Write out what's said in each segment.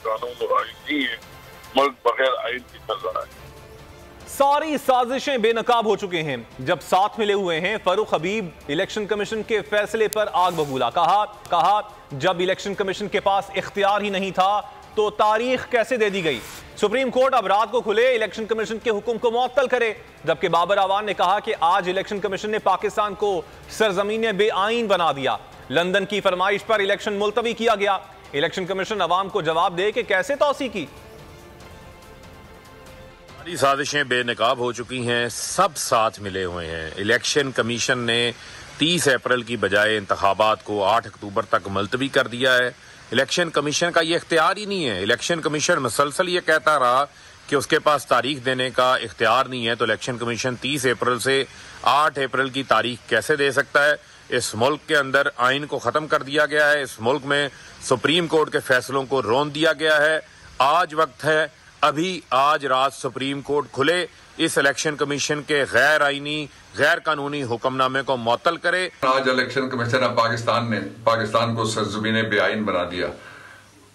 कानून और आइन नहीं है, मुल्क बगैर आइन के चल रहा है। सारी साजिशें बेनकाब हो चुके हैं। जब साथ मिले हुए हैं फारूक हबीब इलेक्शन कमीशन के फैसले पर आग बबूला। कहा जब इलेक्शन कमीशन के पास इख्तियार ही नहीं था तो तारीख कैसे दे दी गई। सुप्रीम कोर्ट अब रात को खुले इलेक्शन कमीशन के हुक्म को मुअत्तल करे। जबकि बाबर आवान ने कहा कि आज इलेक्शन कमीशन ने पाकिस्तान को सरजमीन बेआईन बना दिया। लंदन की फरमाइश पर इलेक्शन मुलतवी किया गया। इलेक्शन कमीशन अवाम को जवाब दे कि कैसे तौसी की। सारी साजिशें बेनकाब हो चुकी हैं, सब साथ मिले हुए हैं। इलेक्शन कमीशन ने 30 अप्रैल की बजाय इंतखाबात को 8 अक्टूबर तक मुलतवी कर दिया है। इलेक्शन कमीशन का ये इख्तियार ही नहीं है। इलेक्शन कमीशन मुसलसल ये कहता रहा कि उसके पास तारीख देने का इख्तियार नहीं है, तो इलेक्शन कमीशन 30 अप्रैल से 8 अप्रैल की तारीख कैसे दे सकता है। इस मुल्क के अंदर आइन को ख़त्म कर दिया गया है। इस मुल्क में सुप्रीम कोर्ट के फैसलों को रोन दिया गया है। आज वक्त है, अभी आज रात सुप्रीम कोर्ट खुले, इस इलेक्शन कमीशन के गैर आईनी गैर कानूनी हुक्मनामे को मुअत्तल करे। आज इलेक्शन कमीशन ऑफ पाकिस्तान ने पाकिस्तान को सरजमीन बेआईन बना दिया।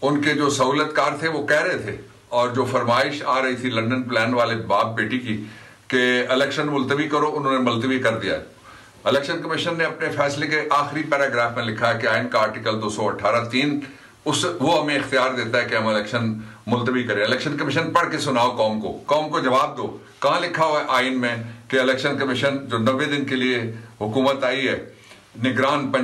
उनके जो सहूलतकार थे वो कह रहे थे, और जो फरमाइश आ रही थी लंदन प्लान वाले बाप बेटी की कि इलेक्शन मुलतवी करो, उन्होंने मुलतवी कर दिया। इलेक्शन कमीशन ने अपने फैसले के आखिरी पैराग्राफ में लिखा है कि आइन का आर्टिकल 218(3) वो हमें इख्तियार देता है कि हम इलेक्शन मुलतवी करें। इलेक्शन कमीशन पढ़ के सुनाओ कौम को जवाब दो। कहाँ लिखा हुआ है आइन में कि इलेक्शन कमीशन जो 90 दिन के लिए हुकूमत आई है, निगरान